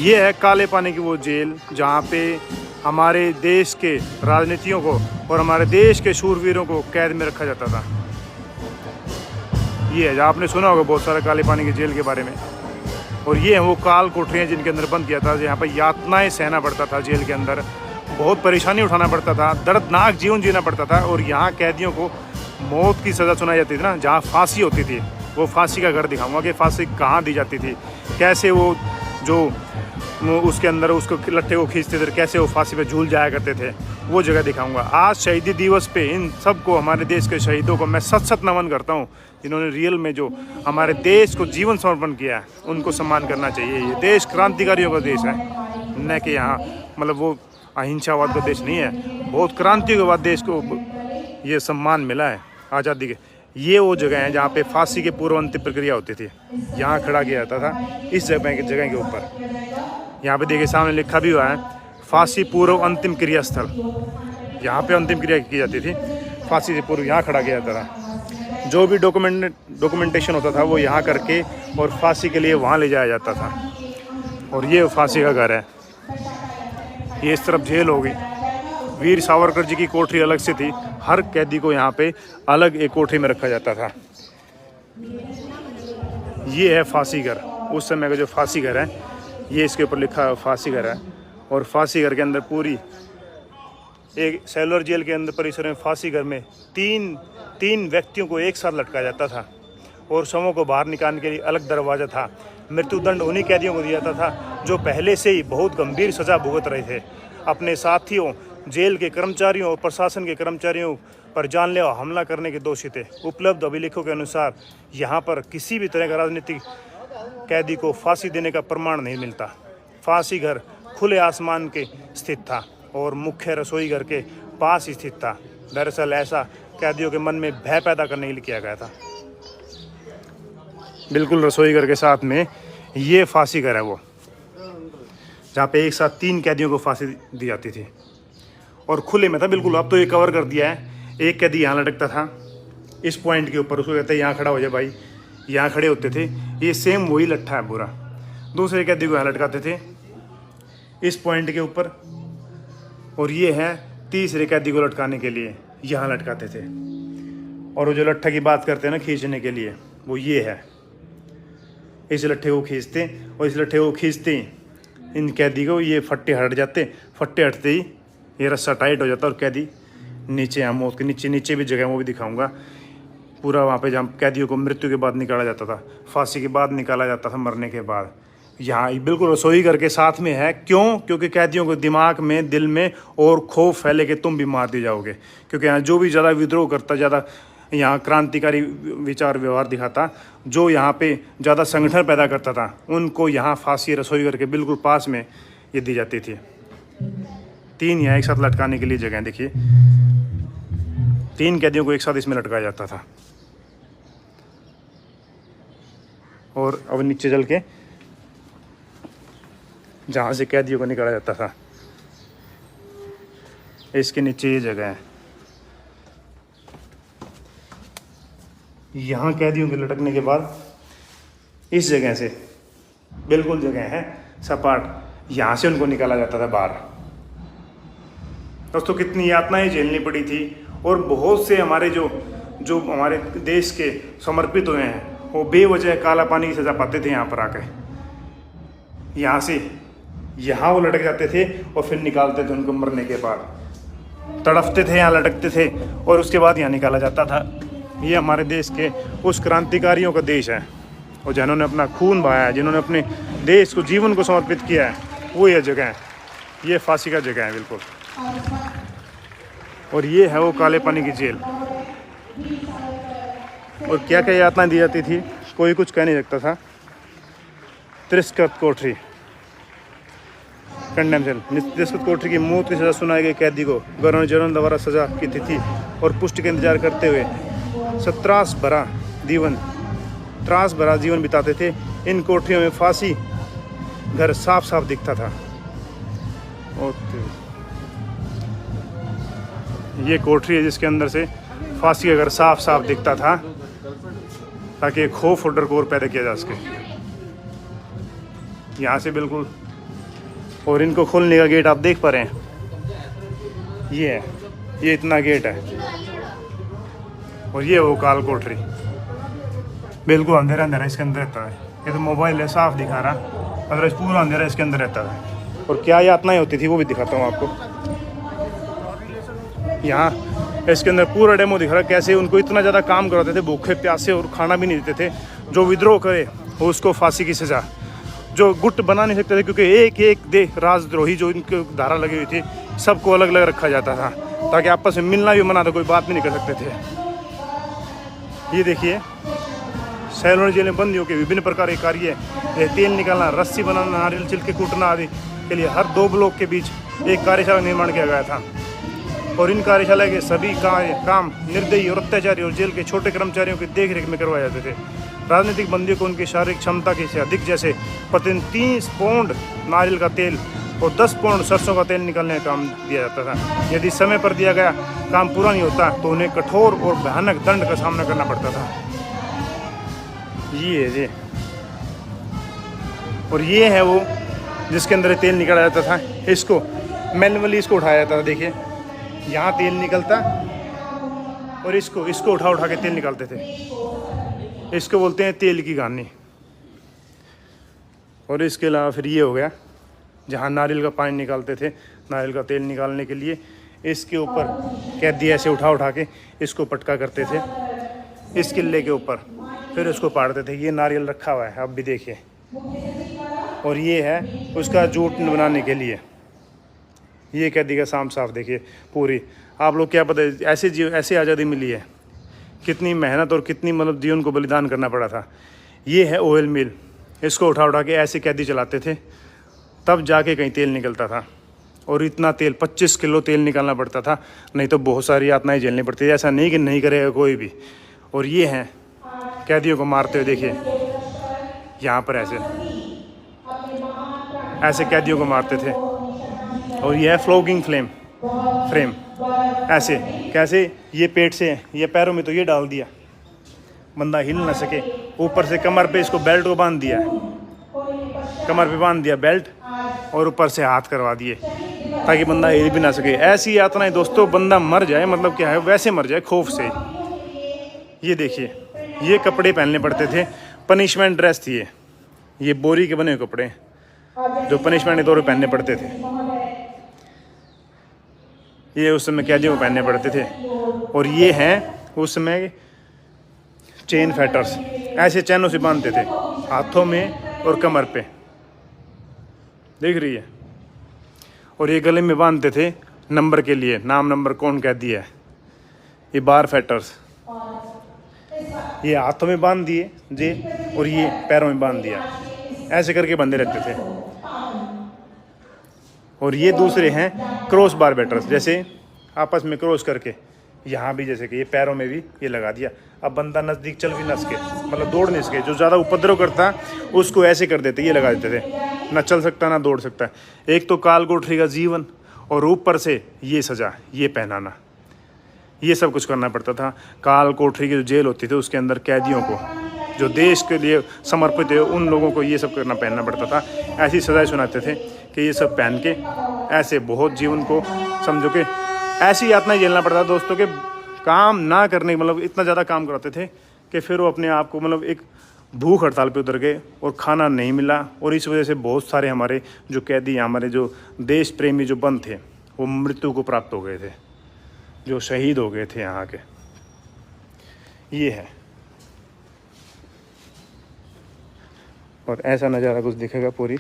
ये है काले पानी की वो जेल जहाँ पे हमारे देश के राजनीतियों को और हमारे देश के शूरवीरों को कैद में रखा जाता था। ये है जहाँ आपने सुना होगा बहुत सारा काले पानी की जेल के बारे में। और ये है वो काल कोठरियाँ जिनके अंदर बंद किया था, यहाँ पर यातनाएं सहना पड़ता था जेल के अंदर, बहुत परेशानी उठाना पड़ता था, दर्दनाक जीवन जीना पड़ता था। और यहाँ कैदियों को मौत की सज़ा सुनाई जाती थी ना, जहाँ फांसी होती थी, वो फांसी का घर दिखाऊंगा कि फांसी कहाँ दी जाती थी, कैसे वो जो उसके अंदर उसको लट्ठे को खींचते थे, कैसे वो फांसी पे झूल जाया करते थे, वो जगह दिखाऊंगा। आज शहीदी दिवस पे इन सबको, हमारे देश के शहीदों को मैं सच सच नमन करता हूँ, जिन्होंने रियल में जो हमारे देश को जीवन समर्पण किया है, उनको सम्मान करना चाहिए। ये देश क्रांतिकारियों का देश है, न कि यहाँ मतलब वो अहिंसावाद का देश नहीं है। बहुत क्रांतियों के बाद देश को ये सम्मान मिला है आज़ादी के। ये वो जगह है जहाँ पे फांसी के पूर्व अंतिम प्रक्रिया होती थी, यहाँ खड़ा किया जाता था इस जगह के ऊपर। यहाँ पे देखिए सामने लिखा भी हुआ है फांसी पूर्व अंतिम क्रिया स्थल। यहाँ पे अंतिम क्रिया की जाती थी, फांसी से पूर्व यहाँ खड़ा किया जाता था। जो भी डॉक्यूमेंटेशन होता था वो यहाँ करके और फांसी के लिए वहाँ ले जाया जाता था। और ये फांसी का घर है, ये इस तरफ जेल होगी। वीर सावरकर जी की कोठरी अलग से थी, हर कैदी को यहाँ पे अलग एक कोठरी में रखा जाता था। ये है फांसी घर, उस समय का जो फांसी घर है, ये इसके ऊपर लिखा है फांसी घर है। और फांसी घर के अंदर पूरी एक सेलुलर जेल के अंदर परिसर में फांसी घर में तीन व्यक्तियों को एक साथ लटकाया जाता था। और शवों को बाहर निकालने के लिए अलग दरवाज़ा था। मृत्युदंड उन्हीं कैदियों को दिया जाता था जो पहले से ही बहुत गंभीर सज़ा भुगत रहे थे। अपने साथियों, जेल के कर्मचारियों और प्रशासन के कर्मचारियों पर जानलेवा हमला करने के दोषी थे। उपलब्ध अभिलेखों के अनुसार यहाँ पर किसी भी तरह का राजनीतिक कैदी को फांसी देने का प्रमाण नहीं मिलता। फांसी घर खुले आसमान के स्थित था और मुख्य रसोई घर के पास ही स्थित था। दरअसल ऐसा कैदियों के मन में भय पैदा करने के लिए किया गया था। बिल्कुल रसोई घर के साथ में ये फांसी घर है वो, जहाँ पे एक साथ 3 कैदियों को फांसी दी जाती थी और खुले में था बिल्कुल। अब तो ये कवर कर दिया है। एक कैदी यहाँ लटकता था इस पॉइंट के ऊपर, उसको कहते हैं यहाँ खड़ा हो जाए भाई, यहाँ खड़े होते थे। ये सेम वही लट्ठा है पूरा। दूसरे कैदी को यहाँ लटकाते थे इस पॉइंट के ऊपर, और ये है तीसरे कैदी को लटकाने के लिए यहाँ लटकाते थे। और वो जो लट्ठा की बात करते हैं ना खींचने के लिए, वो ये है। इस लट्ठे को खींचते और इस लट्ठे को खींचते ही इन कैदी को ये फट्टे हट जाते। फट्टे हटते ही ये रस्सा टाइट हो जाता और कैदी नीचे, यहाँ मौत के नीचे भी जगह वो भी दिखाऊंगा पूरा। वहाँ पे जहाँ कैदियों को मृत्यु के बाद निकाला जाता था, फांसी के बाद निकाला जाता था, मरने के बाद। यहाँ बिल्कुल रसोई घर के साथ में है। क्यों? क्योंकि कैदियों को दिमाग में, दिल में और खौफ फैले कि तुम भी मार दिए जाओगे। क्योंकि यहाँ जो भी ज़्यादा विद्रोह करता, ज़्यादा यहाँ क्रांतिकारी विचार व्यवहार दिखाता, जो यहाँ पे ज़्यादा संगठन पैदा करता था, उनको यहाँ फांसी रसोई घर के बिल्कुल पास में ये दी जाती थी। 3 यहाँ एक साथ लटकाने के लिए जगह देखिए, 3 कैदियों को एक साथ इसमें लटकाया जाता था। और अब नीचे चल के जहाँ से कैदियों को निकाला जाता था, इसके नीचे ये जगह है। यहाँ कैदियों के लटकने के बाद इस जगह से बिल्कुल जगह है सपाट, यहाँ से उनको निकाला जाता था बाहर। दोस्तों कितनी यातनाएं झेलनी पड़ी थी। और बहुत से हमारे जो हमारे देश के समर्पित हुए हैं, वो बेवजह काला पानी की सज़ा पाते थे। यहाँ पर आके यहाँ से यहाँ वो लटक जाते थे और फिर निकालते थे उनको। मरने के बाद तड़फते थे, यहाँ लटकते थे और उसके बाद यहाँ निकाला जाता था। ये हमारे देश के उस क्रांतिकारियों का देश है, और जिन्होंने अपना खून बहाया है, जिन्होंने अपने देश को, जीवन को समर्पित किया है, वो ये जगह है। ये फांसी का जगह है बिल्कुल। और ये है वो काले पानी की जेल। और क्या क्या यातनाएं दी जाती थी, कोई कुछ कह नहीं सकता था। तिरस्कृत कोठरी, कंडेम सेल। तिरस्कृत कोठरी की मौत की सज़ा सुनाई गई कैदी को गवर्नर जनरल द्वारा सज़ा की तिथि और पुष्टि का इंतजार करते हुए त्रास भरा जीवन बिताते थे। इन कोठरियों में फांसी घर साफ साफ दिखता था। ये कोठरी है जिसके अंदर से फांसी का घर साफ साफ दिखता था, ताकि खौफ और डर को और पैदा किया जा सके। यहाँ से बिल्कुल और इनको खोलने का गेट आप देख पा रहे हैं, ये है, ये इतना गेट है। और ये वो काल कोठरी, बिल्कुल अंधेरा अंधेरा इसके अंदर रहता है। ये तो मोबाइल है साफ दिखा रहा, अदरवाइज पूरा अंधेरा इसके अंदर रहता है। और क्या यातनाएं होती थी वो भी दिखाता हूँ आपको। यहाँ इसके अंदर पूरा डेमो दिख रहा है, कैसे उनको इतना ज़्यादा काम कराते थे, भूखे प्यासे, और खाना भी नहीं देते थे। जो विद्रोह करे वो उसको फांसी की सज़ा, जो गुट बना नहीं सकते थे, क्योंकि एक एक राजद्रोही जो इनकी धारा लगी हुई थी, सबको अलग अलग रखा जाता था, ताकि आपस में मिलना भी मना था, कोई बात भी नहीं कर सकते थे। ये देखिए, सैलून जेल में बंदियों के विभिन्न प्रकार के कार्य, तेल निकालना, रस्सी बनाना, नारियल छिलके कूटना आदि के लिए हर 2 ब्लॉक के बीच एक कार्यशाला निर्माण किया गया था। और इन कार्यशाला के सभी काम निर्दयी और अत्याचारी और जेल के छोटे कर्मचारियों की देखरेख में करवाए जाते थे। राजनीतिक बंदियों को उनकी शारीरिक क्षमता के से अधिक, जैसे प्रतिदिन 30 पाउंड नारियल का तेल और 10 पाउंड सरसों का तेल निकालने का काम दिया जाता था। यदि समय पर दिया गया काम पूरा नहीं होता तो उन्हें कठोर और भयानक दंड का सामना करना पड़ता था। ये और ये है वो जिसके अंदर तेल निकाला जाता था। इसको मैनुअली इसको उठाया जाता था। देखिए, यहाँ तेल निकलता और इसको उठा के तेल निकालते थे। इसको बोलते हैं तेल की गानी। और इसके अलावा फिर ये हो गया जहाँ नारियल का पानी निकालते थे, नारियल का तेल निकालने के लिए इसके ऊपर कैदी ऐसे उठा के इसको पटका करते थे इस किले के ऊपर, फिर उसको पाड़ते थे। ये नारियल रखा हुआ है, आप भी देखिए। और ये है उसका जूट बनाने के लिए। ये कैदी का साफ देखिए पूरी। आप लोग क्या पता है ऐसे आज़ादी मिली है, कितनी मेहनत और कितनी मतलब जीवन को बलिदान करना पड़ा था। ये है ऑयल मिल, इसको उठा के ऐसे कैदी चलाते थे, तब जाके कहीं तेल निकलता था। और इतना तेल 25 किलो तेल निकालना पड़ता था, नहीं तो बहुत सारी यातनाएं झेलनी पड़ती थी। ऐसा नहीं कि नहीं करेगा कोई भी। और ये हैं कैदियों को मारते हुए, देखिए यहाँ पर ऐसे कैदियों को मारते थे। और ये है फ्लोगिंग फ्रेम, ऐसे कैसे, ये पेट से, ये पैरों में तो ये डाल दिया, बंदा हिल ना सके। ऊपर से कमर पे इसको बेल्ट को बांध दिया, कमर पे बांध दिया बेल्ट, और ऊपर से हाथ करवा दिए ताकि बंदा हिल भी ना सके। ऐसी यातनाएं दोस्तों, बंदा मर जाए, मतलब क्या है, वैसे मर जाए खौफ से। ये देखिए, ये कपड़े पहनने पड़ते थे, पनिशमेंट ड्रेस थी ये बोरी के बने हुए कपड़े जो पनिशमेंट के तौर पर पहनने पड़ते थे। ये उस समय कैदियों को पहनने पड़ते थे। और ये हैं उस समय चेन फैटर्स, ऐसे चैनों से बांधते थे हाथों में और कमर पे, देख रही है। और ये गले में बांधते थे नंबर के लिए, नाम नंबर कौन कैदी है। ये बार फैटर्स, ये हाथों में बांध दिए जे, और ये पैरों में बांध दिया, ऐसे करके बंधे रहते थे। और ये दूसरे हैं क्रॉस बार बैटर्स, जैसे आपस में क्रॉस करके, यहाँ भी जैसे कि ये पैरों में भी ये लगा दिया। अब बंदा नज़दीक चल भी ना सके, मतलब दौड़ नहीं सके, जो ज़्यादा उपद्रव करता उसको ऐसे कर देते, ये लगा देते थे, ना चल सकता ना दौड़ सकता। एक तो काल कोठरी का जीवन, और ऊपर से ये सज़ा, ये पहनाना, ये सब कुछ करना पड़ता था। काल कोठरी की जो जेल होती थी उसके अंदर कैदियों को, जो देश के लिए समर्पित है, उन लोगों को ये सब करना पहनना पड़ता था। ऐसी सजाएं सुनाते थे कि ये सब पहन के ऐसे बहुत जीवन को समझो कि ऐसी यातनाएं झेलना पड़ता था दोस्तों के काम ना करने, मतलब इतना ज़्यादा काम कराते थे कि फिर वो अपने आप को, मतलब एक भूख हड़ताल पे उतर गए और खाना नहीं मिला। और इस वजह से बहुत सारे हमारे जो कैदी, हमारे जो देश प्रेमी जो बंद थे, वो मृत्यु को प्राप्त हो गए थे, जो शहीद हो गए थे यहाँ के। ये है, और ऐसा नज़ारा कुछ दिखेगा पूरी